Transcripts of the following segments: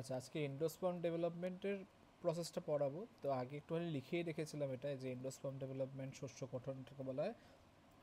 আচ্ছা, আজকে এন্ডোস্পার্ম ডেভেলপমেন্টের প্রসেসটা পড়াবো। তো আগে একটুখানি লিখেই রেখেছিলাম এটা, যে এন্ডোস্পার্ম ডেভেলপমেন্ট শস্য গঠনটাকে বলা হয়।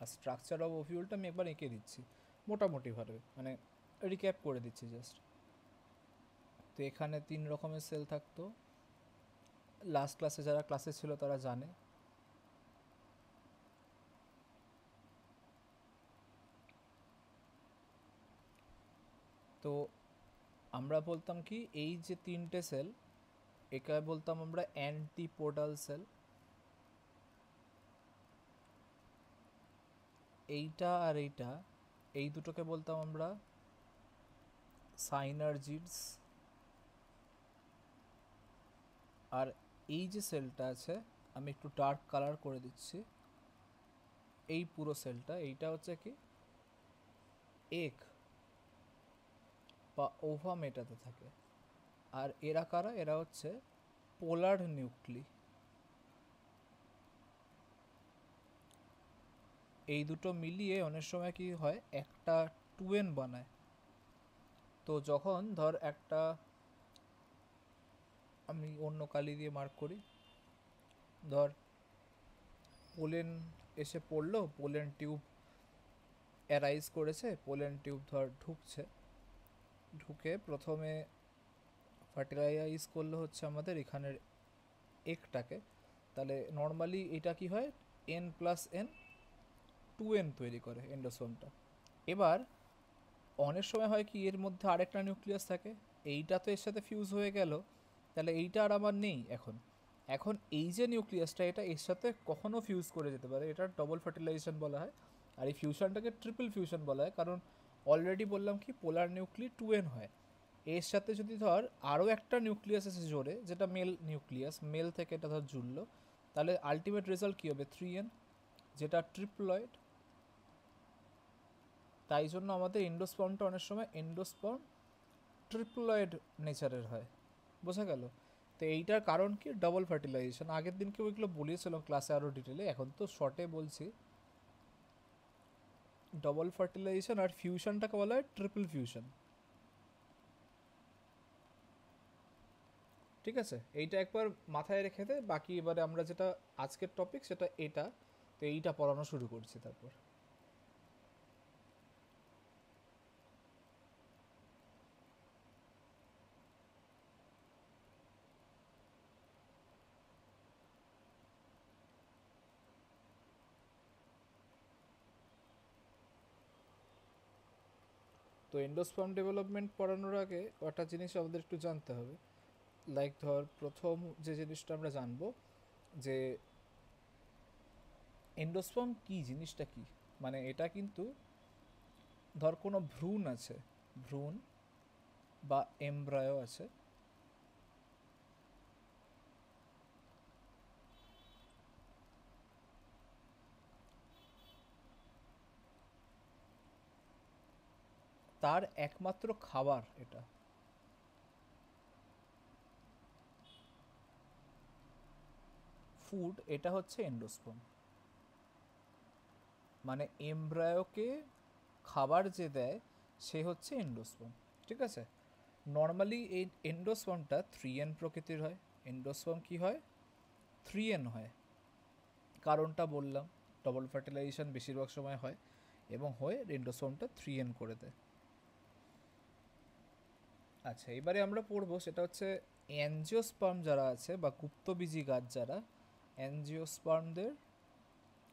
আর স্ট্রাকচার অফ ওভিউলটা আমি একবার এঁকে দিচ্ছি মোটামুটিভাবে, মানে রিক্যাপ করে দিচ্ছি জাস্ট। তো এখানে 3 রকমের সেল থাকতো। লাস্ট ক্লাসে যারা ক্লাসে ছিল তারা জানে। তো আমরা বলতাম কি, এই যে 3টে সেল, একে বলতাম আমরা অ্যান্টিপোডাল সেল। এইটা আর এইটা, এই দুটোকে বলতাম আমরা সাইনার্জিডস। আর এই যে সেলটা আছে, আমি একটু ডার্ক কালার করে দিচ্ছি, এই পুরো সেলটা, এইটা হচ্ছে কি এগ বা ওভাম এটাতে থাকে। আর এরা কারা? এরা হচ্ছে পোলার নিউক্লি। এই দুটো মিলিয়ে অনেক সময় কি হয়, একটা টুয়েন বানায়। তো যখন ধর একটা, আমি অন্য কালি দিয়ে মার্ক করি, ধর পোলেন এসে পড়লো, পোলেন টিউব অ্যারাইজ করেছে, পোলেন টিউব ধর ঢুকছে, ঢুকে প্রথমে ফার্টিলাইজ করলো হচ্ছে আমাদের এখানের একটাকে। তাহলে নর্মালি এটা কি হয়, এন প্লাস এন, 2n তৈরি করে এন্ডোসোমটা। এবার অনেক সময় হয় কি, এর মধ্যে আরেকটা নিউক্লিয়াস থাকে, এইটা তো এর সাথে ফিউজ হয়ে গেল, তাহলে এইটা আর আমার নেই এখন। এখন এই যে নিউক্লিয়াসটা, এটা এর সাথে কখনো ফিউজ করে যেতে পারে, এটা ডবল ফার্টিলাইজেশন বলা হয়। আর এই ফিউশনটাকে ট্রিপল ফিউশন বলা হয়, কারণ অলরেডি বললাম কি পোলার নিউক্লি 2n হয়। এর সাথে যদি ধর আরও একটা নিউক্লিয়াস এসে জোরে, যেটা মেল নিউক্লিয়াস, মেল থেকে এটা ধর জুড়লো, তাহলে আলটিমেট রেজাল্ট কী হবে, 3n, যেটা ট্রিপ্লয়েড। তাই জন্য আমাদের এন্ডোস্পার্মটা অনেক সময় এন্ডোস্পার্ম ট্রিপ্লয়েড নেচারের হয়। বোঝা গেল? তো এইটার কারণ কি, ডবল ফার্টিলাইজেশন। আগের দিনকে ওইগুলো বলিয়েছিলাম ক্লাসে আরও ডিটেলে, এখন তো শর্টে বলছি। ডবল ফার্টিলাইজেশন আর ফিউশনটাকে বলা হয় ট্রিপল ফিউশন। ঠিক আছে, এইটা একবার মাথায় রেখে দে। বাকি এবারে আমরা যেটা আজকের টপিক সেটা এটা, তো এইটা পড়ানো শুরু করছি তারপর। তো এন্ডোস্পার্ম ডেভেলপমেন্ট পড়ানোর আগে একটা জিনিস আমাদের একটু জানতে হবে। লাইক ধর, প্রথম যে জিনিসটা আমরা জানবো, যে এন্ডোস্পার্ম কি জিনিসটা কি। মানে এটা কিন্তু, ধর কোনো ভ্রূণ আছে, ভ্রূণ বা এমব্রায়ো আছে, তার একমাত্র খাবার এটা, ফুড, এটা হচ্ছে এন্ডোস্পার্ম। মানে এমব্রায়োকে খাবার যে দেয় সে হচ্ছে এন্ডোস্পার্ম। ঠিক আছে, নর্মালি এই এন্ডোস্পার্মটা 3n প্রকৃতির হয়। এন্ডোস্পার্ম কি হয়, 3n হয়। কারণটা বললাম, ডবল ফার্টিলাইজেশন বেশিরভাগ সময় হয়, এবং হয়ে এন্ডোস্পার্মটা 3n করে দেয়। আচ্ছা, এবারে আমরা পড়বো সেটা হচ্ছে অ্যাঞ্জিওস্পার্ম যারা আছে বা গুপ্তবীজি গাছ যারা, অ্যাঞ্জিওস্পার্মদের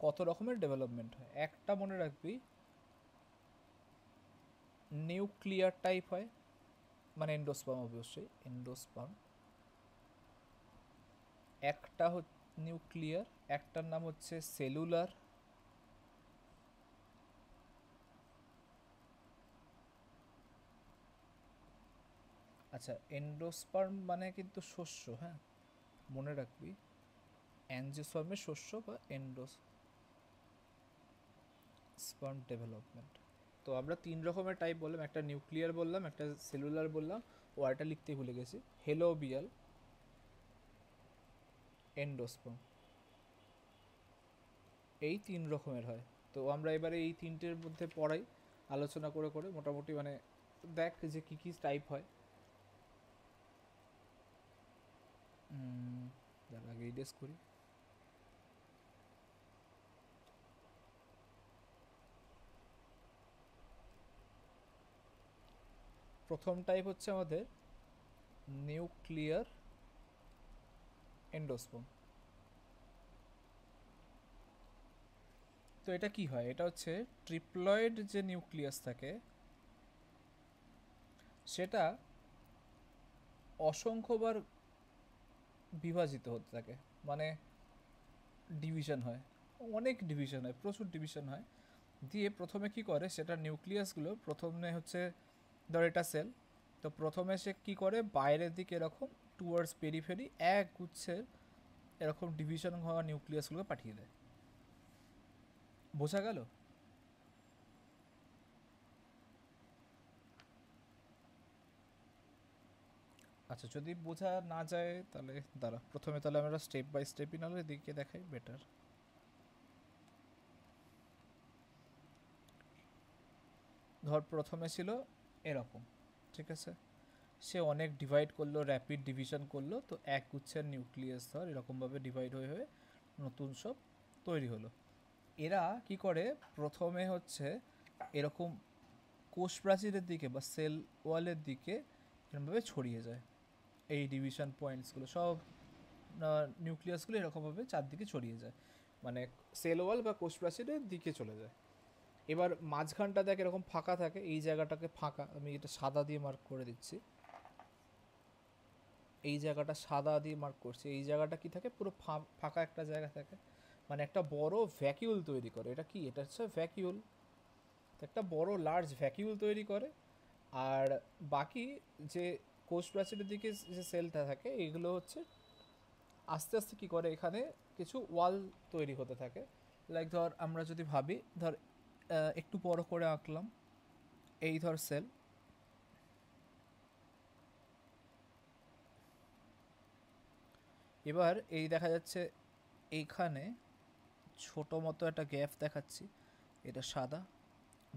কত রকমের ডেভেলপমেন্ট হয়। একটা মনে রাখবি, নিউক্লিয়ার টাইপ হয়, মানে এন্ডোস্পার্ম, অবশ্যই এন্ডোস্পার্ম। একটা নিউক্লিয়ার, একটার নাম হচ্ছে সেলুলার। আচ্ছা, এন্ডোস্পার্ম মানে কিন্তু শস্য, হ্যাঁ মনে রাখবি, অ্যাঞ্জিওস্পার্মের শস্য বা এন্ডোস্পার্ম ডেভেলপমেন্ট। তো আমরা 3 রকমের টাইপ বললাম, একটা নিউক্লিয়ার বললাম, একটা সেলুলার বললাম, ও আরেকটা লিখতে ভুলে গেছি, হেলোবিয়াল এন্ডোস্পার্ম। এই 3 রকমের হয়। তো আমরা এবারে এই তিনটের মধ্যে পড়াই, আলোচনা করে করে মোটামুটি, মানে দেখ যে কী কী টাইপ হয়। যার আগে ইরেজ করি। প্রথম টাইপ হচ্ছে আমাদের নিউক্লিয়ার এন্ডোস্পোম। তো এটা কি হয়, এটা হচ্ছে ট্রিপ্লয়েড যে নিউক্লিয়াস থাকে সেটা অসংখ্যবার বিভাজিত হতে থাকে, মানে ডিভিশন হয়, অনেক ডিভিশন হয়, প্রচুর ডিভিশন হয়। দিয়ে প্রথমে কি করে, সেটা নিউক্লিয়াসগুলো প্রথমে হচ্ছে, ধর এটা সেল, তো প্রথমে সে কি করে বাইরের দিকে এরকম টুয়ার্ডস পেরিফেরি এক গুচ্ছের এরকম ডিভিশন হওয়া নিউক্লিয়াসগুলোকে পাঠিয়ে দেয়। বোঝা গেল? আচ্ছা, যদি বোঝা না যায় তাহলে দাঁড়া, প্রথমে তাহলে আমরা স্টেপ বাই স্টেপই নাহলে দিকে দেখাই বেটার। ধর প্রথমে ছিল এরকম, ঠিক আছে, সে অনেক ডিভাইড করলো, র্যাপিড ডিভিশন করলো, তো এক গুচ্ছের নিউক্লিয়াস ধর এরকমভাবে ডিভাইড হয়ে হয়ে নতুন সব তৈরি হলো। এরা কি করে, প্রথমে হচ্ছে এরকম কোষ প্রাচীরের দিকে বা সেল ওয়ালের দিকে এরকমভাবে ছড়িয়ে যায়। এই ডিভিশন পয়েন্টসগুলো সব নিউক্লিয়াসগুলো এরকমভাবে চারদিকে ছড়িয়ে যায়, মানে সেল ওয়াল বা কোষ প্রাচীরের দিকে চলে যায়। এবার মাঝখানটা দেখ এরকম ফাঁকা থাকে, এই জায়গাটাকে ফাঁকা, আমি এটা সাদা দিয়ে মার্ক করে দিচ্ছি, এই জায়গাটা সাদা দিয়ে মার্ক করছি, এই জায়গাটা কি থাকে, পুরো ফাঁকা একটা জায়গা থাকে, মানে একটা বড় ভ্যাকিউল তৈরি করে। এটা কি, এটা হচ্ছে ভ্যাকিউল, একটা বড় লার্জ ভ্যাকিউল তৈরি করে। আর বাকি যে কোষ প্রাচীরের দিকে যে সেলটা থাকে এগুলো হচ্ছে আস্তে আস্তে কি করে, এখানে কিছু ওয়াল তৈরি হতে থাকে। লাইক ধর আমরা যদি ভাবি, ধর একটু বড় করে আঁকলাম, এই ধর সেল, এবার এই দেখা যাচ্ছে এইখানে ছোট মতো একটা গ্যাপ দেখাচ্ছি, এটা সাদা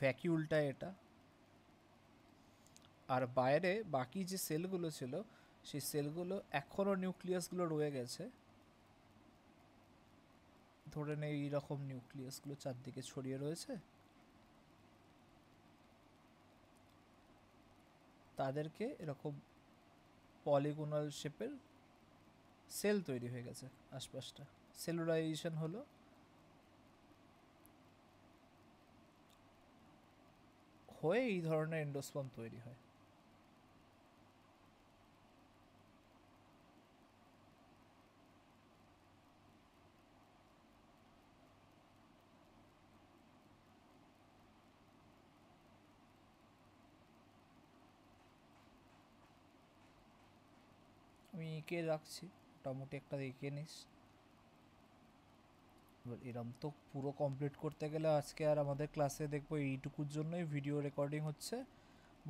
ভ্যাকিউলটা এটা। আর বাইরে বাকি যে সেলগুলো ছিল সেই সেলগুলো এখনও নিউক্লিয়াসগুলো রয়ে গেছে, ধরে নে এইরকম নিউক্লিয়াসগুলো চারদিকে ছড়িয়ে রয়েছে, তাদেরকে এরকম পলিগোনাল শেপের সেল তৈরি হয়ে গেছে আশপাশটা, সেলুলারাইজেশন হলো, হয়ে এই ধরনের এন্ডোস্পার্ম তৈরি হয়। আমি এঁকে রাখছি, মোটামুটি একটা এঁকে নিস। এবার এরম তো পুরো কমপ্লিট করতে গেলে আজকে আর আমাদের ক্লাসে দেখবো এইটুকুর জন্যই ভিডিও রেকর্ডিং হচ্ছে,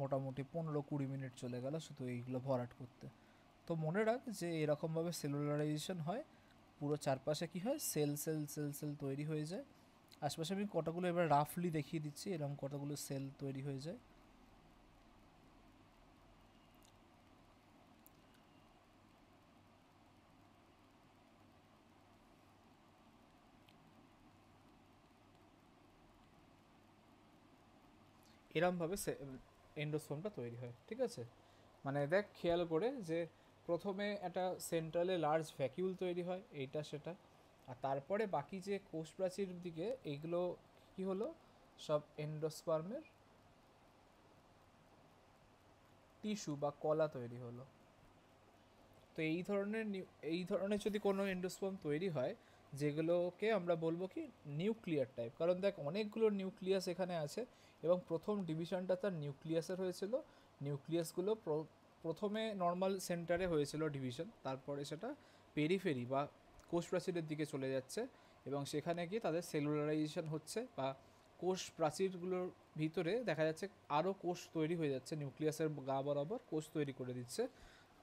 মোটামুটি 15-20 মিনিট চলে গেল শুধু এইগুলো ভরাট করতে। তো মনে রাখ যে এরকমভাবে সেলুলারাইজেশন হয়, পুরো চারপাশে কি হয়, সেল সেল সেল সেল তৈরি হয়ে যায়। আশপাশে আমি কতগুলো এবার রাফলি দেখিয়ে দিচ্ছি, এরকম কতগুলো সেল তৈরি হয়ে যায়। এরমভাবে এন্ডোস্পোমটা তৈরি হয়, ঠিক আছে। মানে দেখ খেয়াল করে যে প্রথমে একটা সেন্ট্রালে লার্জ ভ্যাকিউল তৈরি হয়, এইটা সেটা, আর তারপরে বাকি যে কোষ প্রাচীর দিকে এইগুলো কি হলো, সব এন্ডোস্পার্মের টিস্যু বা কলা তৈরি হলো। তো এই ধরনের যদি কোনো এন্ডোস্পার্ম তৈরি হয়, যেগুলোকে আমরা বলবো কি নিউক্লিয়ার টাইপ, কারণ দেখ অনেকগুলো নিউক্লিয়াস এখানে আছে, এবং প্রথম ডিভিশনটা তার নিউক্লিয়াসের হয়েছিল। নিউক্লিয়াসগুলো প্রথমে নর্মাল সেন্টারে হয়েছিল ডিভিশন, তারপরে সেটা পেরিফেরি বা কোষ প্রাচীরের দিকে চলে যাচ্ছে, এবং সেখানে গিয়ে তাদের সেলুলারাইজেশন হচ্ছে, বা কোষ প্রাচীরগুলোর ভিতরে দেখা যাচ্ছে আরও কোষ তৈরি হয়ে যাচ্ছে, নিউক্লিয়াসের গা বরাবর কোষ তৈরি করে দিচ্ছে,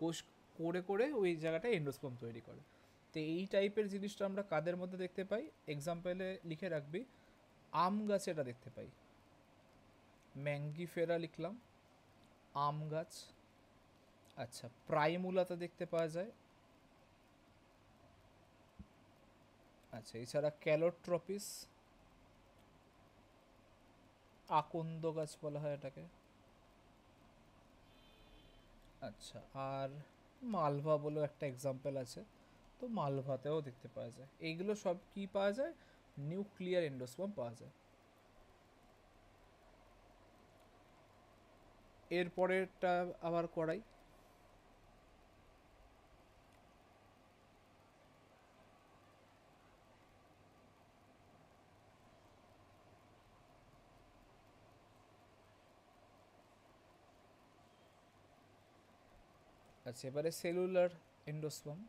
কোষ করে করে ওই জায়গাটায় এন্ডোস্পার্ম তৈরি করে। তো এই টাইপের জিনিসটা আমরা কাদের মধ্যে দেখতে পাই, এক্সাম্পলে লিখে রাখবি, আম গাছে এটা দেখতে পাই, ম্যাঙ্গিফেরা লিখলাম, আম গাছ। আচ্ছা, প্রাইমুলাতে দেখতে পাওয়া যায়, আচ্ছা, এছাড়া ক্যালোট্রপিস, আকন্দ গাছ বলা হয় এটাকে। আচ্ছা, আর মালভা বলেও একটা এক্সাম্পল আছে, তো মালভাতেও দেখতে পাওয়া যায়। এইগুলো সব কি পাওয়া যায়? নিউক্লিয়ার এন্ডোস্পার্ম পাওয়া যায়। এরপরেরটা আবার করাই। আচ্ছা, এবারে সেলুলার এন্ডোস্পার্ম।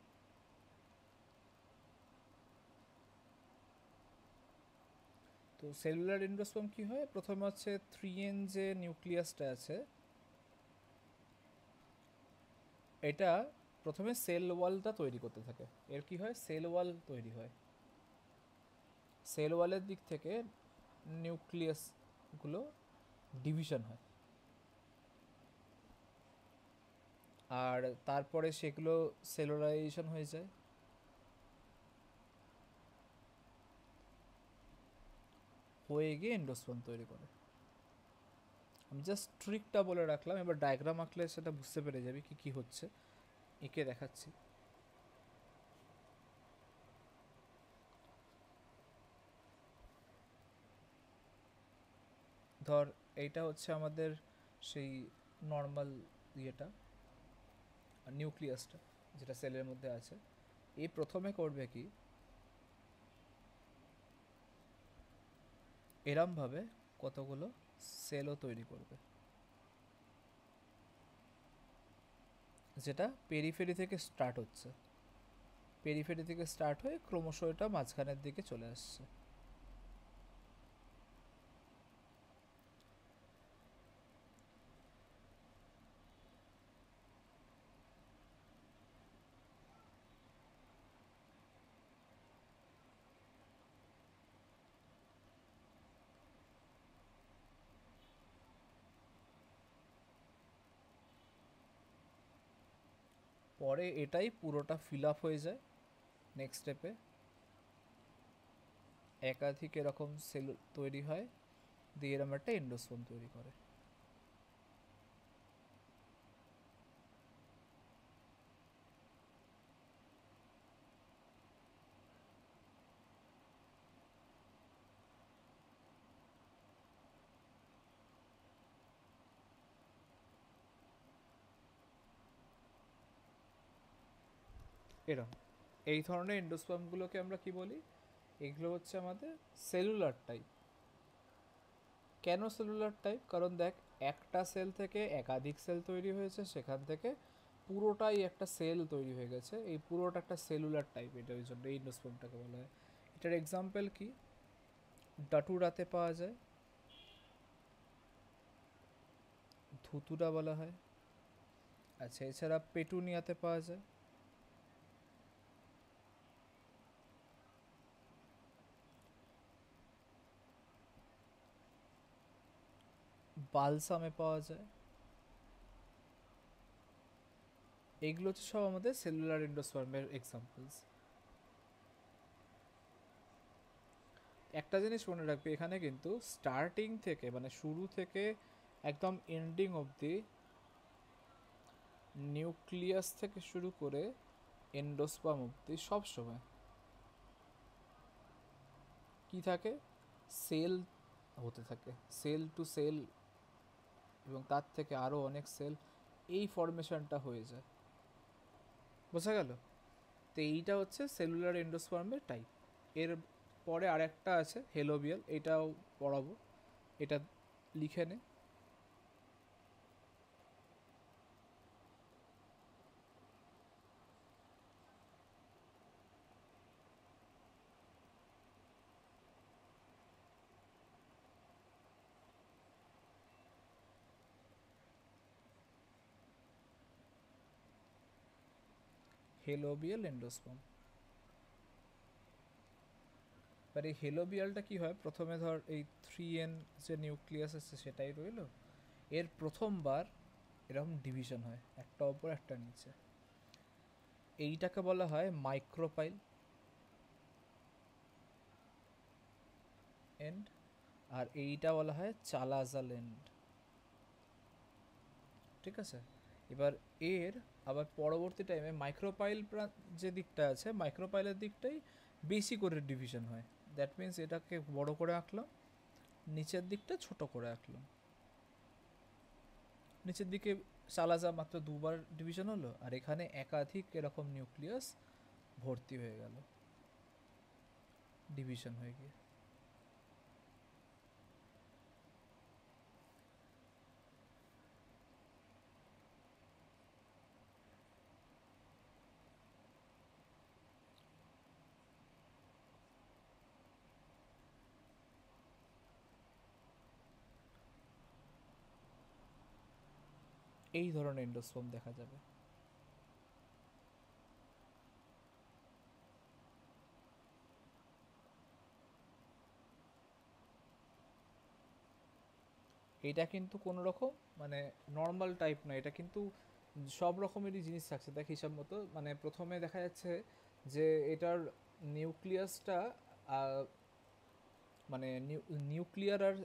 তো সেলুলার এন্ডোস্পার্ম কি হয়? প্রথমে হচ্ছে 3N যে নিউক্লিয়াসটা আছে, এটা প্রথমে সেল ওয়ালটা তৈরি করতে থাকে। এর কি হয়? সেল ওয়াল তৈরি হয়। সেল ওয়ালের দিক থেকে নিউক্লিয়াসগুলো ডিভিশন হয়, আর তারপরে সেগুলো সেলুলারাইজেশন হয়ে যায়, হয়ে গিয়ে এন্ডোস্পার্ম তৈরি করে। আমি জাস্ট ট্রিকটা বলে রাখলাম, এবার ডায়াগ্রাম আঁকলে সেটা বুঝতে পেরে যাবি কি কি হচ্ছে। এঁকে দেখাচ্ছি। ধর এইটা হচ্ছে আমাদের সেই নর্মাল ইয়েটা, নিউক্লিয়াসটা যেটা সেলের মধ্যে আছে। এই প্রথমে করবে কি, এরমভাবে কতগুলো সেলও তৈরি করবে, যেটা পেরিফেরি থেকে স্টার্ট হচ্ছে, পেরিফেরি থেকে স্টার্ট হয়ে ক্রমশ এটা মাঝখানের দিকে চলে আসছে। পরে এটাই পুরোটা ফিল আপ হয়ে যায় নেক্সট স্টেপে, একাধিক এরকম সেল তৈরি হয়, দিয়ে এরকম একটা এন্ডোস্পার্ম তৈরি করে। এরকম এই ধরনের এন্ডোস্পার্মগুলোকে আমরা কি বলি? এগুলো হচ্ছে আমাদের সেলুলার টাইপ। কেন সেলুলার টাইপ? কারণ দেখ, একটা সেল থেকে একাধিক সেল তৈরি হয়েছে, সেখান থেকে পুরোটাই একটা সেল তৈরি হয়ে গেছে, এই পুরোটা একটা সেলুলার টাইপ, এটা ওই জন্য এই এন্ডোস্পার্মটাকে বলা হয়। এটার এক্সাম্পল কি? ডাটুরাতে পাওয়া যায়, ধুতুরা বলা হয়। আচ্ছা, এছাড়া পেটুনিয়াতে পাওয়া যায়, বালসামে পাওয়া যায়। এইগুলো হচ্ছে সব আমাদের সেলুলার এন্ডোস্পার্মের এক্সাম্পলস। একটা জিনিস মনে রাখবি, এখানে কিন্তু স্টার্টিং থেকে মানে শুরু থেকে একদম এন্ডিং অবধি, নিউক্লিয়াস থেকে শুরু করে এন্ডোস্পার্ম অবধি সব সময় কি থাকে? সেল হতে থাকে, সেল টু সেল, এবং তার থেকে আরও অনেক সেল, এই ফরমেশনটা হয়ে যায়। বোঝা গেল? তো এইটা হচ্ছে সেলুলার এন্ডোস্পার্মের টাইপ। এর পরে আরেকটা আছে হেলোবিয়াল, এটাও পড়াবো, এটা লিখে নে। হেলোবিয়াল এন্ডোস্পার্ম। এবার এই হেলোবিয়ালটা কি হয়? প্রথমে ধর এই 3N যে নিউক্লিয়াস আছে সেটাই রইলো, এর প্রথমবার এরকম ডিভিশন হয়, একটা ওপর একটা নিচে, এইটাকে বলা হয় মাইক্রোপাইল। এন্ড, আর এইটা বলা হয় চালাজাল এন্ড। ঠিক আছে, এবার এর আবার পরবর্তী টাইমে মাইক্রোপাইল যে দিকটা আছে, মাইক্রোপাইলের দিকটাই বেশি করে ডিভিশন হয়। দ্যাট মিন্স এটাকে বড় করে আঁকলাম, নিচের দিকটা ছোট করে আঁকলাম। নিচের দিকে চালাজা মাত্র দুবার ডিভিশন হলো, আর এখানে একাধিক এরকম নিউক্লিয়াস ভর্তি হয়ে গেল ডিভিশন হয়ে গিয়ে। এই ধরনের এন্ডোস্পোম দেখা যাবে। এটা কিন্তু কোনো রকম মানে নর্মাল টাইপ না, এটা কিন্তু সব রকমেরই জিনিস থাকছে। দেখ হিসাব মতো, মানে প্রথমে দেখা যাচ্ছে যে এটার নিউক্লিয়াসটা মানে নিউক্লিয়ার আর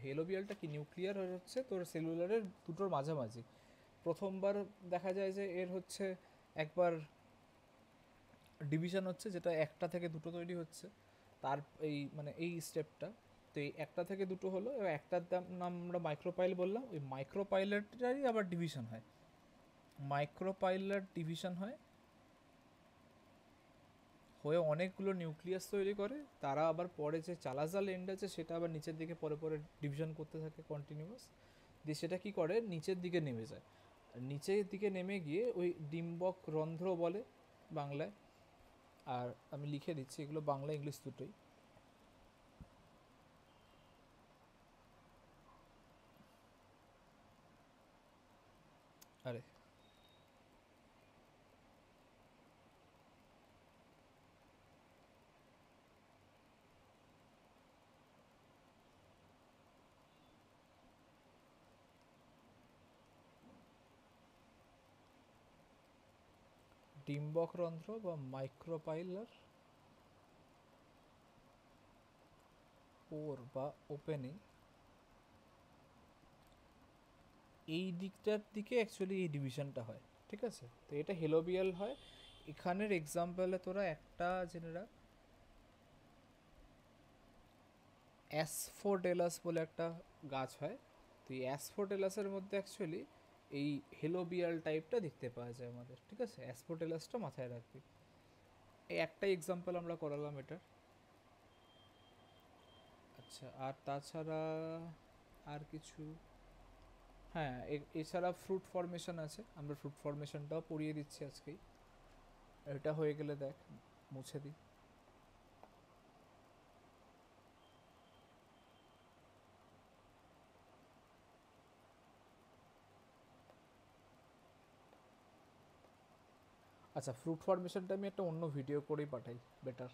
হেলোবিয়ালটা কি, নিউক্লিয়ার আর হচ্ছে তোর সেলুলারের দুটোর মাঝামাঝি। প্রথমবার দেখা যায় যে এর হচ্ছে একবার ডিভিশন হচ্ছে, যেটা একটা থেকে দুটো তৈরি হচ্ছে। তার এই মানে এই স্টেপটা, তো এই একটা থেকে দুটো হলো, এবার একটার নাম আমরা মাইক্রোপাইল বললাম। ওই মাইক্রোপাইলেরটারই আবার ডিভিশন হয়, মাইক্রোপাইলার ডিভিশন হয়, হয়ে অনেকগুলো নিউক্লিয়াস তৈরি করে। তারা আবার পরে যে চালাজাল এন্ড আছে সেটা আবার নিচের দিকে পরে পরে ডিভিশন করতে থাকে কন্টিনিউয়াস, দিয়ে সেটা কি করে নিচের দিকে নেমে যায়। আর নিচের দিকে নেমে গিয়ে ওই ডিম্বক রন্ধ্র বলে বাংলায়, আর আমি লিখে দিচ্ছি এগুলো বাংলা ইংলিশ দুটোই। আরে ডিম্বক রন্ধ্র বা মাইক্রোপাইলার পোর বা ওপেনিং, এই দিকটার দিকে অ্যাকচুয়ালি এই ডিভিশনটা হয়। ঠিক আছে, তো এটা হেলোবিয়াল হয়। এখানের এক্সাম্পলে তোরা একটা জেনে রাখ, অ্যাসফোডেলাস বলে একটা গাছ হয়। তো এই অ্যাসফোডেলাসের মধ্যে অ্যাকচুয়ালি এই হেলোবিয়াল টাইপটা দেখতে পাওয়া যায় আমাদের। ঠিক আছে, অ্যাসফোডেলাসটা মাথায় রাখবি। এই একটাই এক্সাম্পল আমরা করালাম এটার। আচ্ছা, আর তাছাড়া আর কিছু, হ্যাঁ এছাড়া ফ্রুট ফর্মেশন আছে, আমরা ফ্রুট ফর্মেশনটাও পড়িয়ে দিচ্ছি আজকেই। এটা হয়ে গেলে দেখ মুছে দিই। আচ্ছা, ফ্রুট ফর্মেশনটা আমি একটা অন্য ভিডিও করেই পাঠাই, বেটার।